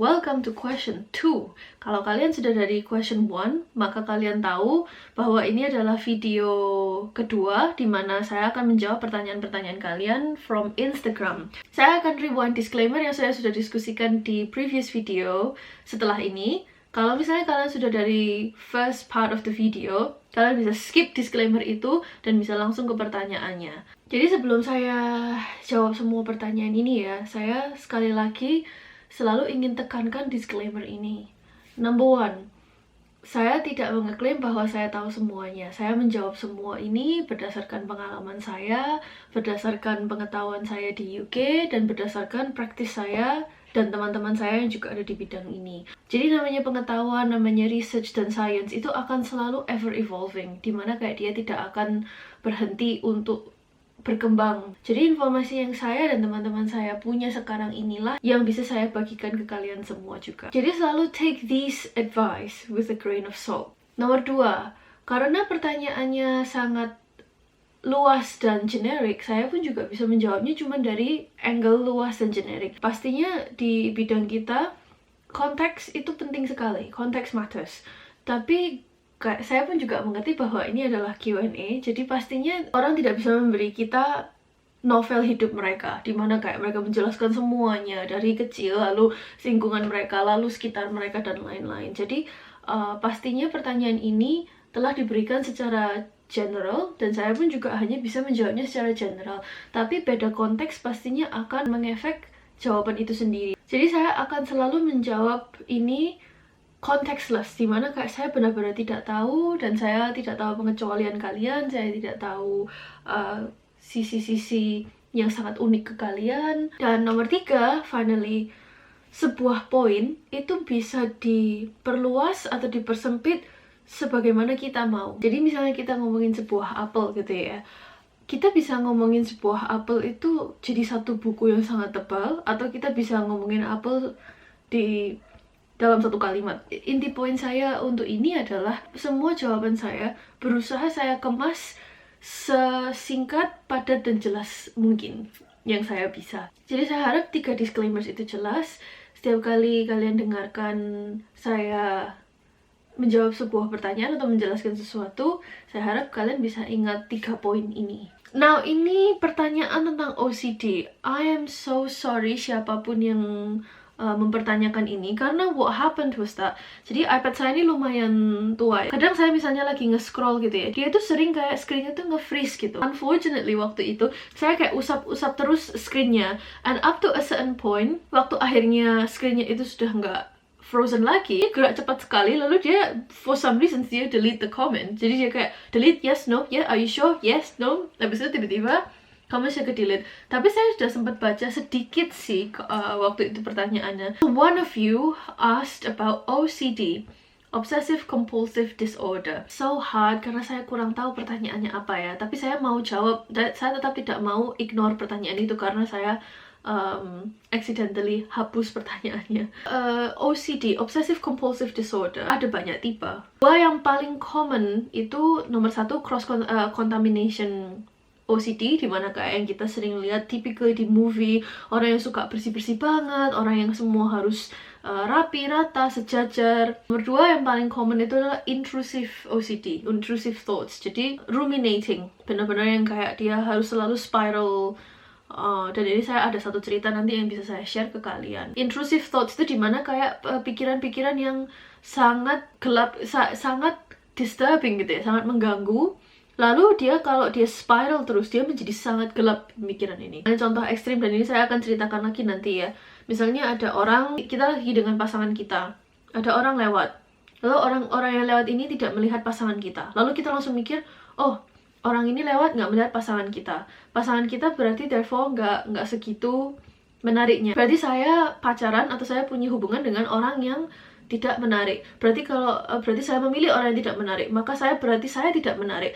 Welcome to question 2. Kalau kalian sudah dari question 1, maka kalian tahu bahwa ini adalah video kedua di mana saya akan menjawab pertanyaan-pertanyaan kalian from Instagram. Saya akan rewind disclaimer yang saya sudah diskusikan di previous video setelah ini. Kalau misalnya kalian sudah dari first part of the video, kalian bisa skip disclaimer itu dan bisa langsung ke pertanyaannya. Jadi sebelum saya jawab semua pertanyaan ini ya, saya sekali lagi selalu ingin tekankan disclaimer ini. Number 1, saya tidak mengeklaim bahwa saya tahu semuanya. Saya menjawab semua ini berdasarkan pengalaman saya, berdasarkan pengetahuan saya di UK, dan berdasarkan praktis saya dan teman-teman saya yang juga ada di bidang ini. Jadi namanya pengetahuan, namanya research dan science itu akan selalu ever evolving, dimana kayak dia tidak akan berhenti untuk berkembang. Jadi informasi yang saya dan teman-teman saya punya sekarang inilah yang bisa saya bagikan ke kalian semua juga. Jadi selalu take this advice with a grain of salt. Nomor 2, karena pertanyaannya sangat luas dan generik, saya pun juga bisa menjawabnya cuma dari angle luas dan generik. Pastinya di bidang kita, konteks itu penting sekali, konteks matters. Tapi saya pun juga mengerti bahwa ini adalah Q&A, jadi pastinya orang tidak bisa memberi kita novel hidup mereka, dimana kayak mereka menjelaskan semuanya dari kecil, lalu lingkungan mereka, lalu sekitar mereka, dan lain-lain. Jadi pastinya pertanyaan ini telah diberikan secara general, dan saya pun juga hanya bisa menjawabnya secara general. Tapi beda konteks pastinya akan mengefek jawaban itu sendiri. Jadi saya akan selalu menjawab ini contextless, dimana kayak saya benar-benar tidak tahu, dan saya tidak tahu pengecualian kalian, saya tidak tahu sisi-sisi yang sangat unik ke kalian. Dan nomor 3, finally, sebuah poin itu bisa diperluas atau dipersempit sebagaimana kita mau. Jadi misalnya kita ngomongin sebuah apel gitu ya, kita bisa ngomongin sebuah apel itu jadi satu buku yang sangat tebal, atau kita bisa ngomongin apel di dalam satu kalimat. Inti poin saya untuk ini adalah semua jawaban saya berusaha saya kemas sesingkat, padat, dan jelas mungkin yang saya bisa. Jadi saya harap 3 disclaimers itu jelas. Setiap kali kalian dengarkan saya menjawab sebuah pertanyaan atau menjelaskan sesuatu, saya harap kalian bisa ingat 3 poin ini. Now, ini pertanyaan tentang OCD. I am so sorry siapapun yang mempertanyakan ini, karena what happened was that, jadi iPad saya ini lumayan tua ya. Kadang saya misalnya lagi nge-scroll gitu ya, dia tuh sering kayak screen-nya tuh nge-freeze gitu. Unfortunately waktu itu saya kayak usap-usap terus screen-nya, and up to a certain point, waktu akhirnya screen-nya itu sudah nggak frozen lagi, dia gerak cepat sekali, lalu dia for some reason dia delete the comment. Jadi dia kayak delete, yes, no, yeah, are you sure, yes, no. Habis itu tiba-tiba kamu bisa ke-delete. Tapi saya sudah sempat baca sedikit sih waktu itu pertanyaannya. One of you asked about OCD, Obsessive Compulsive Disorder. So hard karena saya kurang tahu pertanyaannya apa ya. Tapi saya mau jawab, saya tetap tidak mau ignore pertanyaan itu karena saya accidentally hapus pertanyaannya. OCD, Obsessive Compulsive Disorder, ada banyak tipe. Dua yang paling common itu nomor 1, cross contamination OCD, dimana kayak yang kita sering lihat typically di movie, orang yang suka bersih-bersih banget, orang yang semua harus rapi, rata, sejajar. Nomor 2 yang paling common itu adalah intrusive OCD, intrusive thoughts. Jadi ruminating, benar-benar yang kayak dia harus selalu spiral. Dan ini saya ada satu cerita nanti yang bisa saya share ke kalian. Intrusive thoughts itu dimana kayak pikiran-pikiran yang sangat gelap, sangat disturbing gitu ya, sangat mengganggu. Lalu kalau dia spiral terus, dia menjadi sangat gelap pemikiran ini. Ada contoh ekstrim, dan ini saya akan ceritakan lagi nanti ya. Misalnya ada orang, kita lagi dengan pasangan kita, ada orang lewat, lalu orang yang lewat ini tidak melihat pasangan kita. Lalu kita langsung mikir, oh, orang ini lewat nggak melihat pasangan kita. Pasangan kita berarti therefore nggak segitu menariknya. Berarti saya pacaran atau saya punya hubungan dengan orang yang tidak menarik. Berarti berarti saya memilih orang yang tidak menarik, maka berarti saya tidak menarik.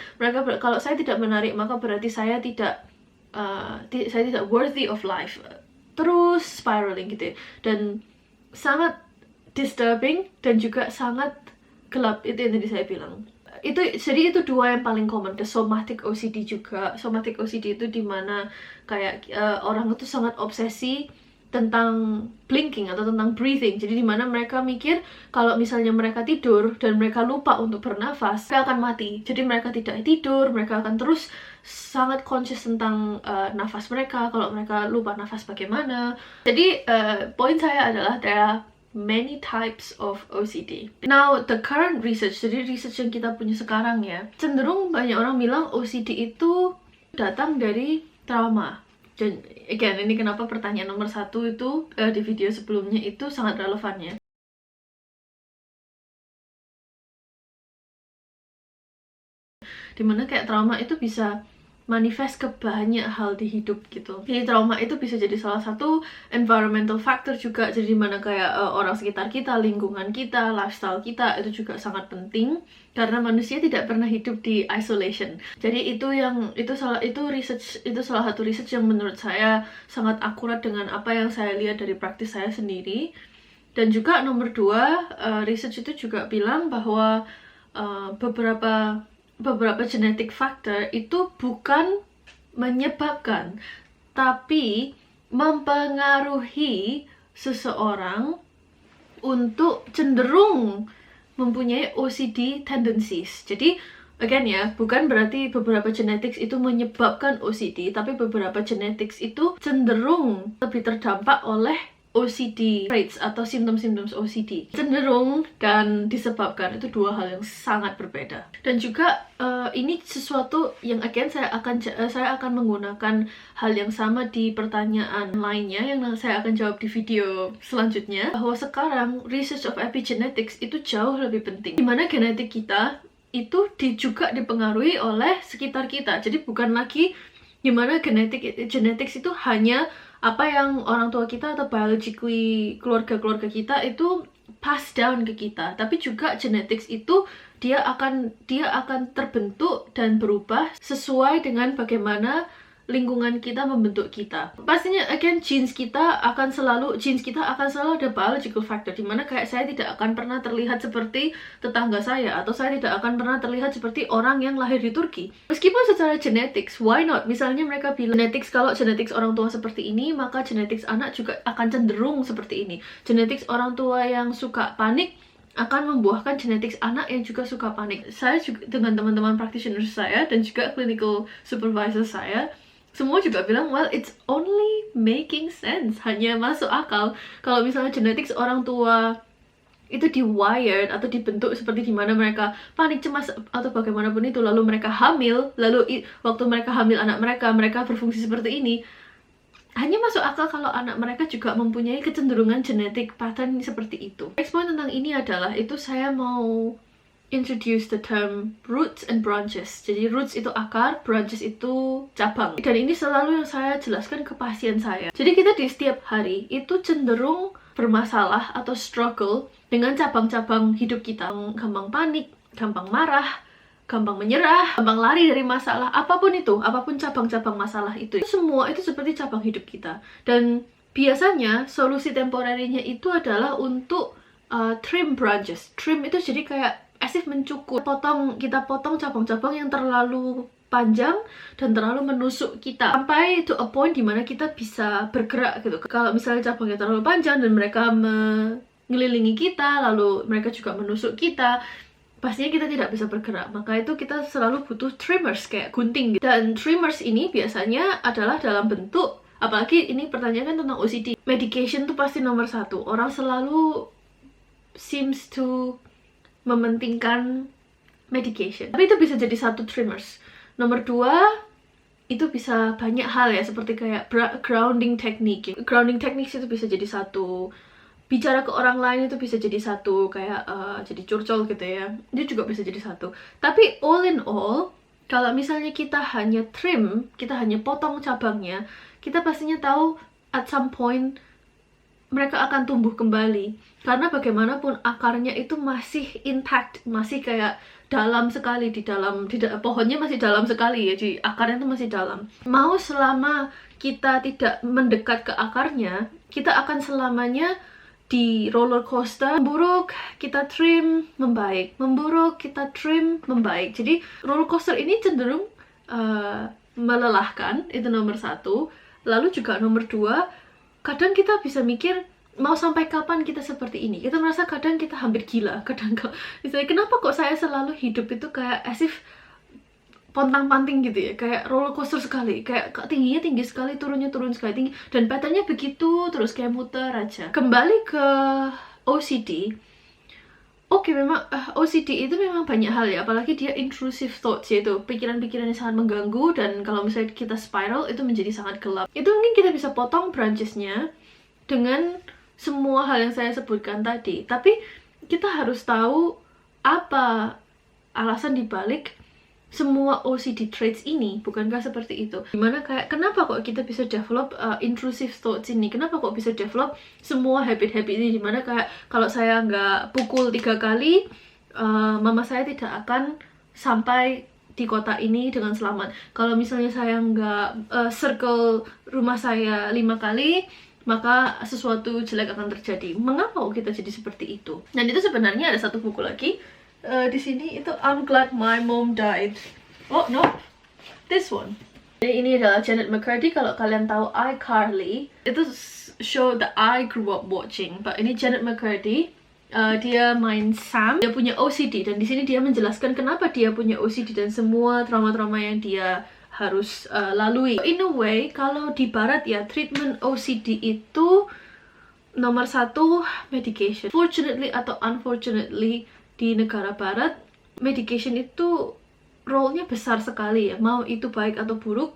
Kalau saya tidak menarik, maka berarti saya tidak worthy of life. Terus spiraling gitu ya. Dan sangat disturbing dan juga sangat gelap, itu yang tadi saya bilang. Jadi itu 2 yang paling common. The somatic OCD juga. Somatic OCD itu dimana kayak orang itu sangat obsesi tentang blinking atau tentang breathing. Jadi dimana mereka mikir kalau misalnya mereka tidur dan mereka lupa untuk bernafas, mereka akan mati. Jadi mereka tidak tidur, mereka akan terus sangat conscious tentang nafas mereka. Kalau mereka lupa nafas bagaimana. Jadi poin saya adalah there are many types of OCD. Now the current research, jadi research yang kita punya sekarang ya, cenderung banyak orang bilang OCD itu datang dari trauma. Dan again, ini kenapa pertanyaan nomor 1 itu di video sebelumnya itu sangat relevan ya. Dimana kayak trauma itu bisa manifest ke banyak hal di hidup gitu. Jadi trauma itu bisa jadi salah satu environmental factor juga. Jadi dimana kayak orang sekitar kita, lingkungan kita, lifestyle kita itu juga sangat penting. Karena manusia tidak pernah hidup di isolation. Jadi itu salah satu research yang menurut saya sangat akurat dengan apa yang saya lihat dari praktis saya sendiri. Dan juga nomor 2, research itu juga bilang bahwa beberapa genetic factor itu bukan menyebabkan, tapi mempengaruhi seseorang untuk cenderung mempunyai OCD tendencies. Jadi, again ya, bukan berarti beberapa genetics itu menyebabkan OCD, tapi beberapa genetics itu cenderung lebih terdampak oleh OCD traits atau simptom-simptom OCD. Cenderung dan disebabkan itu dua hal yang sangat berbeda. Dan juga ini sesuatu yang again saya akan menggunakan hal yang sama di pertanyaan lainnya yang saya akan jawab di video selanjutnya, bahwa sekarang research of epigenetics itu jauh lebih penting. Dimana genetik kita itu juga dipengaruhi oleh sekitar kita. Jadi bukan lagi dimana genetics itu hanya apa yang orang tua kita atau biologically keluarga kita itu pass down ke kita, tapi juga genetics itu dia akan terbentuk dan berubah sesuai dengan bagaimana lingkungan kita membentuk kita. Pastinya again genes kita akan selalu ada biological factor, dimana kayak saya tidak akan pernah terlihat seperti tetangga saya, atau saya tidak akan pernah terlihat seperti orang yang lahir di Turki. Meskipun secara genetics, why not? Misalnya mereka bilang kalau genetics orang tua seperti ini, maka genetics anak juga akan cenderung seperti ini. Genetics orang tua yang suka panik akan membuahkan genetics anak yang juga suka panik. Saya juga dengan teman-teman practitioner saya dan juga clinical supervisor saya, semua juga bilang, well, it's only making sense, hanya masuk akal. Kalau misalnya genetics orang tua itu di-wired atau dibentuk seperti dimana mereka panik, cemas, atau bagaimanapun itu, lalu mereka hamil, lalu waktu mereka hamil anak mereka berfungsi seperti ini, hanya masuk akal kalau anak mereka juga mempunyai kecenderungan genetik pattern seperti itu. Next point tentang ini adalah, itu saya mau introduce the term roots and branches. Jadi roots itu akar, branches itu cabang. Dan ini selalu yang saya jelaskan ke pasien saya. Jadi kita di setiap hari itu cenderung bermasalah atau struggle dengan cabang-cabang hidup kita. Gampang panik, gampang marah, gampang menyerah, gampang lari dari masalah, apapun itu, apapun cabang-cabang masalah itu. Semua itu seperti cabang hidup kita. Dan biasanya solusi temporarinya itu adalah untuk trim branches. Trim itu jadi kayak asif mencukur, kita potong cabang-cabang yang terlalu panjang dan terlalu menusuk kita sampai to a point dimana kita bisa bergerak gitu. Kalau misalnya cabangnya terlalu panjang dan mereka mengelilingi kita, lalu mereka juga menusuk kita, pastinya kita tidak bisa bergerak. Maka itu kita selalu butuh trimmers, kayak gunting gitu. Dan trimmers ini biasanya adalah dalam bentuk, apalagi ini pertanyaan kan tentang OCD, medication tuh pasti nomor 1. Orang selalu seems to mementingkan medication, tapi itu bisa jadi satu trimmers. Nomor 2, itu bisa banyak hal ya, seperti kayak grounding technique. Grounding technique itu bisa jadi satu, bicara ke orang lain itu bisa jadi satu, kayak jadi curcol gitu ya, itu juga bisa jadi satu. Tapi all in all, kalau misalnya kita hanya trim, kita hanya potong cabangnya, kita pastinya tahu at some point mereka akan tumbuh kembali, karena bagaimanapun akarnya itu masih intact, masih kayak dalam sekali pohonnya masih dalam sekali ya, jadi akarnya itu masih dalam. Mau selama kita tidak mendekat ke akarnya, kita akan selamanya di roller coaster, memburuk, kita trim, membaik, memburuk, kita trim, membaik. Jadi roller coaster ini cenderung melelahkan, itu nomor 1. Lalu juga nomor 2, kadang kita bisa mikir, mau sampai kapan kita seperti ini? Kita merasa kadang kita hampir gila, kadang misalnya kenapa kok saya selalu hidup itu kayak as if pontang-panting gitu ya, kayak roller coaster sekali, kayak tingginya tinggi sekali, turunnya turun sekali tinggi, dan patternnya begitu terus kayak muter aja. Kembali ke OCD, oke, memang OCD itu memang banyak hal ya, apalagi dia intrusive thoughts, yaitu pikiran-pikiran yang sangat mengganggu, dan kalau misalnya kita spiral itu menjadi sangat gelap. Itu mungkin kita bisa potong branchesnya dengan semua hal yang saya sebutkan tadi, tapi kita harus tahu apa alasan dibalik semua OCD traits ini. Bukankah seperti itu? Dimana kayak kenapa kok kita bisa develop intrusive thoughts ini, kenapa kok bisa develop semua habit-habit ini, dimana kayak kalau saya nggak pukul 3 kali, mama saya tidak akan sampai di kota ini dengan selamat. Kalau misalnya saya nggak circle rumah saya 5 kali, maka sesuatu jelek akan terjadi. Mengapa kok kita jadi seperti itu? Dan itu sebenarnya ada satu buku lagi di sini, itu I'm Glad My Mom Died. Oh no, this one. Jadi ini adalah Janet McCurdy. Kalau kalian tahu iCarly, itu show that I grew up watching. But ini Janet McCurdy. Dia main Sam. Dia punya OCD, dan di sini dia menjelaskan kenapa dia punya OCD dan semua trauma-trauma yang dia harus lalui. In a way, kalau di barat ya, treatment OCD itu nomor 1 medication. Fortunately atau unfortunately, di negara barat, medication itu role-nya besar sekali ya. Mau itu baik atau buruk,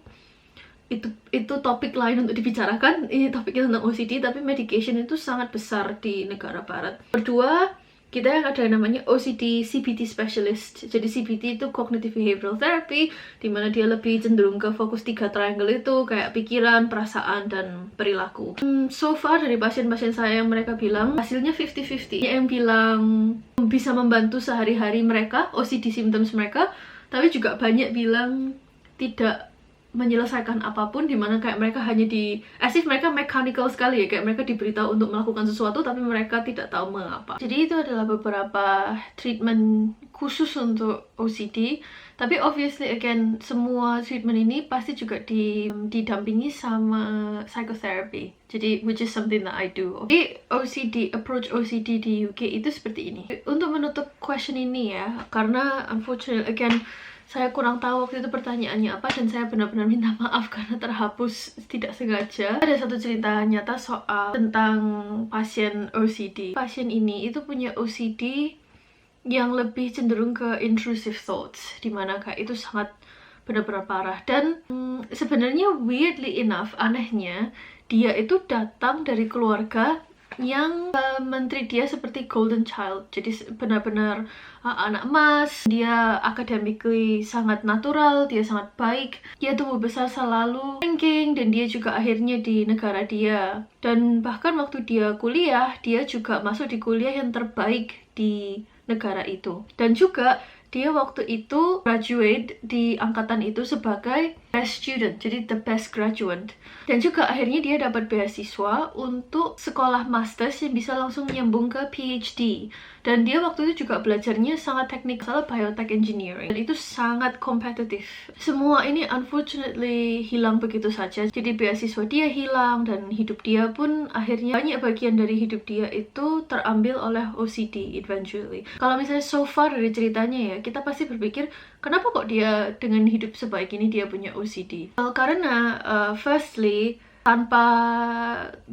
itu topik lain untuk dibicarakan. Ini topiknya tentang OCD, tapi medication itu sangat besar di negara barat. Kedua, kita yang ada yang namanya OCD CBT specialist. Jadi CBT itu cognitive behavioral therapy, dimana dia lebih cenderung ke fokus 3 triangle itu, kayak pikiran, perasaan, dan perilaku. So far dari pasien-pasien saya yang mereka bilang hasilnya 50-50. Yang bilang bisa membantu sehari-hari mereka, OCD symptoms mereka, tapi juga banyak bilang tidak menyelesaikan apapun, dimana kayak mereka hanya as if mereka mechanical sekali ya, kayak mereka diberitahu untuk melakukan sesuatu tapi mereka tidak tahu mengapa. Jadi itu adalah beberapa treatment khusus untuk OCD, tapi obviously again, semua treatment ini pasti juga didampingi sama psychotherapy, jadi which is something that I do. Jadi approach OCD di UK itu seperti ini. Untuk menutup question ini ya, karena unfortunately again, saya kurang tahu waktu itu pertanyaannya apa, dan saya benar-benar minta maaf karena terhapus tidak sengaja. Ada satu cerita nyata soal tentang pasien OCD. Pasien ini itu punya OCD yang lebih cenderung ke intrusive thoughts, dimana kayak itu sangat benar-benar parah. Dan sebenarnya weirdly enough, anehnya, dia itu datang dari keluarga yang menteri dia seperti golden child, jadi benar-benar anak emas. Dia academically sangat natural, dia sangat baik, dia tumbuh besar selalu ranking, dan dia juga akhirnya di negara dia, dan bahkan waktu dia kuliah, dia juga masuk di kuliah yang terbaik di negara itu, dan juga dia waktu itu graduate di angkatan itu sebagai best student, jadi the best graduate. Dan juga akhirnya dia dapat beasiswa untuk sekolah masters yang bisa langsung nyambung ke PhD. Dan dia waktu itu juga belajarnya sangat teknik, salah biotech engineering. Dan itu sangat kompetitif. Semua ini unfortunately hilang begitu saja. Jadi beasiswa dia hilang, dan hidup dia pun akhirnya banyak bagian dari hidup dia itu terambil oleh OCD eventually. Kalau misalnya so far dari ceritanya ya, kita pasti berpikir, kenapa kok dia dengan hidup sebaik ini dia punya OCD? Karena firstly, tanpa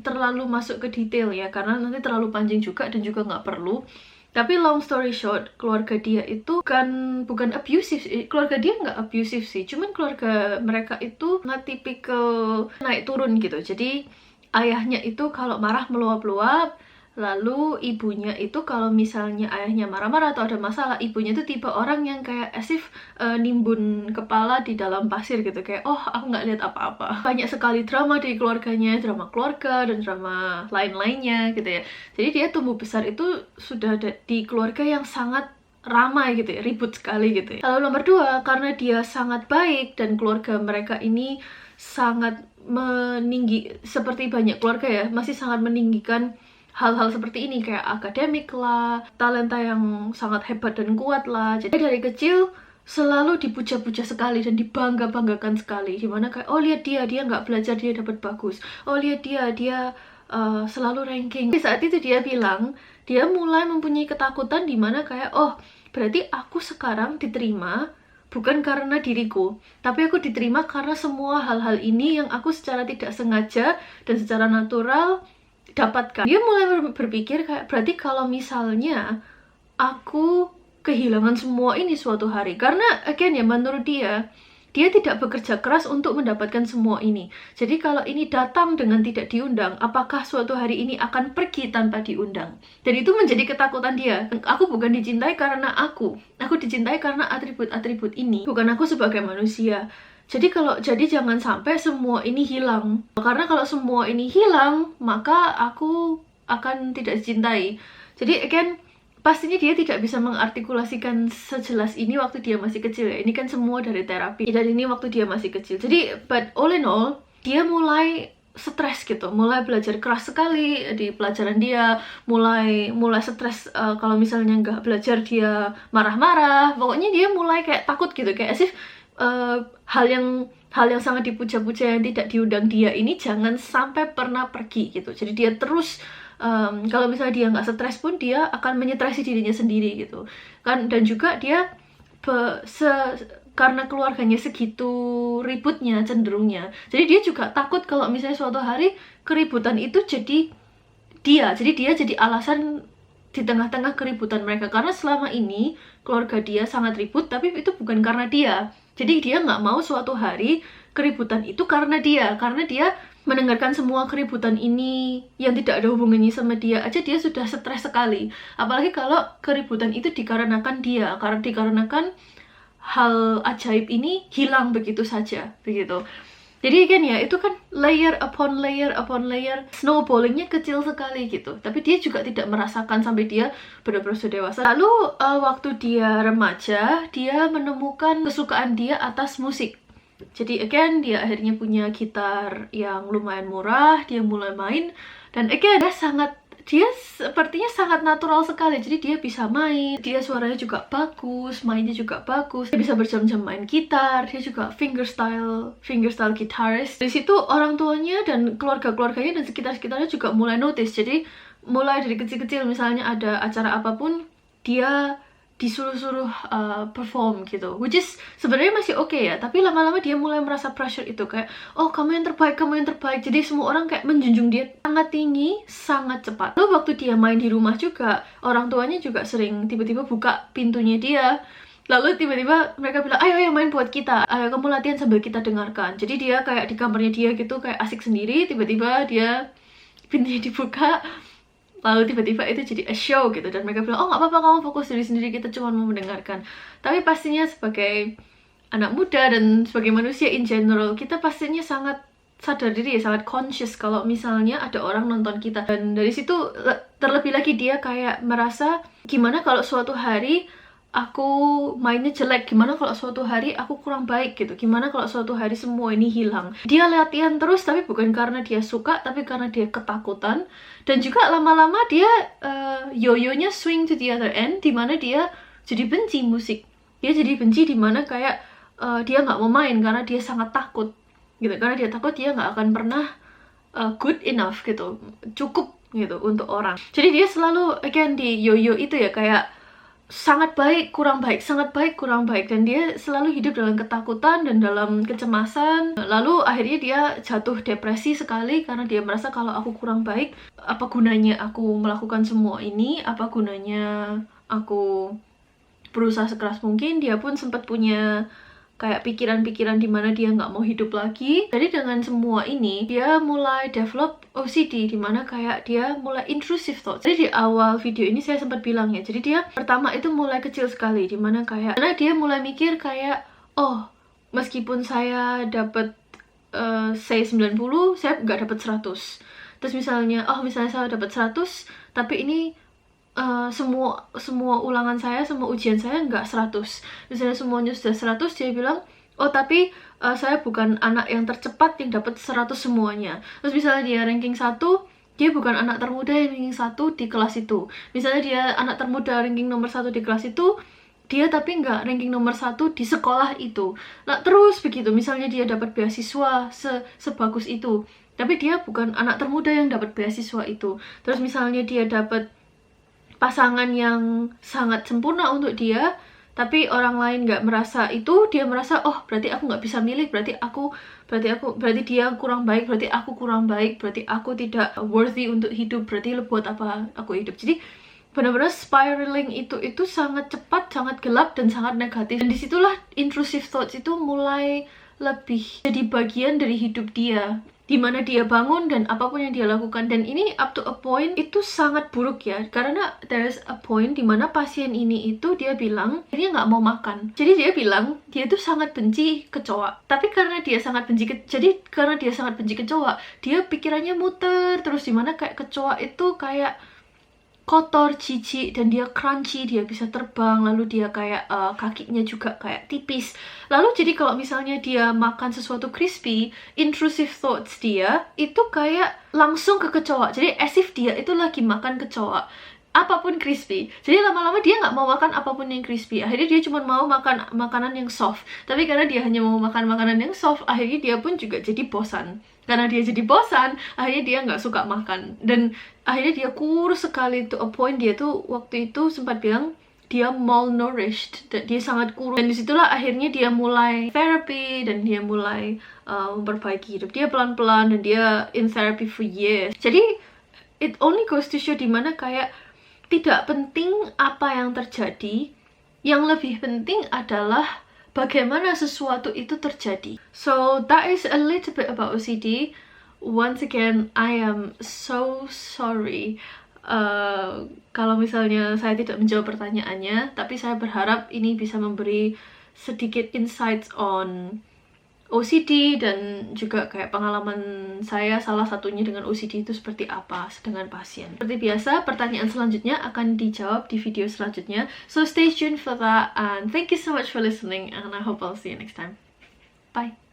terlalu masuk ke detail ya, karena nanti terlalu panjang juga dan juga nggak perlu. Tapi long story short, keluarga dia itu bukan abusive. Keluarga dia nggak abusive sih, cuman keluarga mereka itu nggak tipikal naik turun gitu. Jadi ayahnya itu kalau marah meluap-luap, lalu ibunya itu kalau misalnya ayahnya marah-marah atau ada masalah, ibunya itu tipe orang yang kayak as if nimbun kepala di dalam pasir gitu, kayak oh aku nggak lihat apa-apa. Banyak sekali drama di keluarganya, drama keluarga dan drama lain-lainnya gitu ya. Jadi dia tumbuh besar itu sudah ada di keluarga yang sangat ramai gitu ya, ribut sekali gitu ya. Lalu nomor 2, karena dia sangat baik dan keluarga mereka ini sangat meninggi, seperti banyak keluarga ya, masih sangat meninggikan hal-hal seperti ini, kayak akademik lah, talenta yang sangat hebat dan kuat lah. Jadi dari kecil selalu dipuja-puja sekali dan dibangga-banggakan sekali, dimana kayak oh lihat dia nggak belajar dia dapat bagus, oh lihat dia selalu ranking. Di saat itu dia bilang dia mulai mempunyai ketakutan dimana kayak oh berarti aku sekarang diterima bukan karena diriku, tapi aku diterima karena semua hal-hal ini yang aku secara tidak sengaja dan secara natural dapatkan. Dia mulai berpikir kayak berarti kalau misalnya aku kehilangan semua ini suatu hari, karena again ya menurut dia tidak bekerja keras untuk mendapatkan semua ini. Jadi kalau ini datang dengan tidak diundang, apakah suatu hari ini akan pergi tanpa diundang? Dan itu menjadi ketakutan dia. Aku bukan dicintai karena aku dicintai karena atribut-atribut ini, bukan aku sebagai manusia. Jadi jangan sampai semua ini hilang. Karena kalau semua ini hilang, maka aku akan tidak dicintai. Jadi again, pastinya dia tidak bisa mengartikulasikan sejelas ini waktu dia masih kecil ya. Ini kan semua dari terapi. Dan ini waktu dia masih kecil. Jadi, but all in all, dia mulai stres gitu. Mulai belajar keras sekali di pelajaran dia. Mulai stres kalau misalnya nggak belajar dia marah-marah. Pokoknya dia mulai kayak takut gitu. Kayak as if hal yang sangat dipuja-puja yang tidak diundang dia ini jangan sampai pernah pergi gitu. Jadi dia terus kalau misalnya dia nggak stres pun dia akan menyetresi dirinya sendiri gitu kan. Dan juga dia karena keluarganya segitu ributnya cenderungnya, jadi dia juga takut kalau misalnya suatu hari keributan itu jadi dia jadi alasan di tengah-tengah keributan mereka, karena selama ini keluarga dia sangat ribut tapi itu bukan karena dia. Jadi dia nggak mau suatu hari keributan itu karena dia mendengarkan semua keributan ini yang tidak ada hubungannya sama dia aja dia sudah stres sekali. Apalagi kalau keributan itu dikarenakan dia, karena dikarenakan hal ajaib ini hilang begitu saja, begitu. Jadi kan ya, itu kan layer upon layer upon layer, snowballingnya kecil sekali gitu. Tapi dia juga tidak merasakan sampai dia benar-benar sudah dewasa. Lalu waktu dia remaja, dia menemukan kesukaan dia atas musik. Jadi again, dia akhirnya punya gitar yang lumayan murah, dia mulai main. Dan again, dia sepertinya sangat natural sekali. Jadi dia bisa main, dia suaranya juga bagus, mainnya juga bagus. Dia bisa berjam-jam main gitar, dia juga fingerstyle gitaris. Dari situ orang tuanya dan keluarga-keluarganya dan sekitar-sekitarnya juga mulai notice. Jadi mulai dari kecil-kecil misalnya ada acara apapun, dia disuruh-suruh perform gitu, which is sebenarnya masih oke ya, tapi lama-lama dia mulai merasa pressure itu kayak oh kamu yang terbaik, jadi semua orang kayak menjunjung dia sangat tinggi, sangat cepat. Lalu waktu dia main di rumah juga, orang tuanya juga sering tiba-tiba buka pintunya dia, lalu tiba-tiba mereka bilang ayo main buat kita, ayo kamu latihan sambil kita dengarkan. Jadi dia kayak di kamarnya dia gitu kayak asik sendiri, tiba-tiba dia pintunya dibuka, lalu tiba-tiba itu jadi a show gitu. Dan mereka bilang oh nggak apa-apa, kamu fokus diri sendiri, kita cuma mau mendengarkan. Tapi pastinya sebagai anak muda dan sebagai manusia in general, kita pastinya sangat sadar diri ya, sangat conscious kalau misalnya ada orang nonton kita. Dan dari situ terlebih lagi dia kayak merasa gimana kalau suatu hari aku mainnya jelek, gimana kalau suatu hari aku kurang baik gitu, gimana kalau suatu hari semua ini hilang. Dia latihan terus tapi bukan karena dia suka, tapi karena dia ketakutan. Dan juga lama-lama dia yoyonya swing to the other end, dimana dia jadi benci musik. Dia jadi benci dimana kayak dia nggak mau main karena dia sangat takut gitu, karena dia takut dia nggak akan pernah good enough gitu, cukup gitu untuk orang. Jadi dia selalu again di yoyo itu ya, kayak sangat baik, kurang baik, sangat baik, kurang baik. Dan dia selalu hidup dalam ketakutan dan dalam kecemasan. Lalu akhirnya dia jatuh depresi sekali karena dia merasa kalau aku kurang baik, apa gunanya aku melakukan semua ini, apa gunanya aku berusaha sekeras mungkin. Dia pun sempat punya kayak pikiran-pikiran dimana dia nggak mau hidup lagi. Jadi dengan semua ini dia mulai develop OCD, dimana kayak dia mulai intrusive thoughts. Jadi di awal video ini saya sempat bilang ya, jadi dia pertama itu mulai kecil sekali, dimana kayak karena dia mulai mikir kayak oh meskipun saya dapat say 90, saya nggak dapat 100. Terus misalnya saya dapat 100 tapi ini semua ulangan saya, semua ujian saya nggak 100. Misalnya semuanya sudah 100, dia bilang, oh tapi saya bukan anak yang tercepat yang dapat 100 semuanya. Terus misalnya dia ranking 1, dia bukan anak termuda yang ranking 1 di kelas itu. Misalnya dia anak termuda ranking nomor 1 di kelas itu, dia tapi nggak ranking nomor 1 di sekolah itu. Nah terus begitu, misalnya dia dapat beasiswa sebagus itu, tapi dia bukan anak termuda yang dapat beasiswa itu. Terus misalnya dia dapat pasangan yang sangat sempurna untuk dia, tapi orang lain nggak merasa itu, dia merasa oh berarti aku nggak bisa milih, berarti dia kurang baik, berarti aku kurang baik, berarti aku tidak worthy untuk hidup, berarti buat apa aku hidup. Jadi benar-benar spiraling itu sangat cepat, sangat gelap, dan sangat negatif. Dan disitulah intrusive thoughts itu mulai lebih jadi bagian dari hidup dia, dimana dia bangun dan apapun yang dia lakukan. Dan ini up to a point itu sangat buruk ya, karena there's a point dimana pasien ini itu dia bilang dia nggak mau makan. Jadi dia bilang dia tuh sangat benci kecoa, tapi karena dia sangat benci kecoa, dia pikirannya muter terus, dimana kayak kecoa itu kayak kotor, jijik, dan dia crunchy, dia bisa terbang, lalu dia kayak kakinya juga kayak tipis. Lalu jadi kalau misalnya dia makan sesuatu crispy, intrusive thoughts dia itu kayak langsung ke kecoa. Jadi as if dia itu lagi makan kecoa, apapun crispy. Jadi lama-lama dia nggak mau makan apapun yang crispy. Akhirnya dia cuma mau makan makanan yang soft. Tapi karena dia hanya mau makan makanan yang soft, akhirnya dia pun juga jadi bosan. Karena dia jadi bosan, akhirnya dia nggak suka makan. Dan akhirnya dia kurus sekali, to a point dia tuh waktu itu sempat bilang dia malnourished, dia sangat kurus. Dan disitulah akhirnya dia mulai therapy, dan dia mulai memperbaiki hidup dia pelan-pelan, dan dia in therapy for years. Jadi it only goes to show dimana kayak tidak penting apa yang terjadi, yang lebih penting adalah bagaimana sesuatu itu terjadi. So that is a little bit about OCD. Once again, I am so sorry kalau misalnya saya tidak menjawab pertanyaannya, tapi saya berharap ini bisa memberi sedikit insights on OCD, dan juga kayak pengalaman saya salah satunya dengan OCD itu seperti apa dengan pasien. Seperti biasa, pertanyaan selanjutnya akan dijawab di video selanjutnya. So stay tuned for that, and thank you so much for listening, and I hope I'll see you next time. Bye!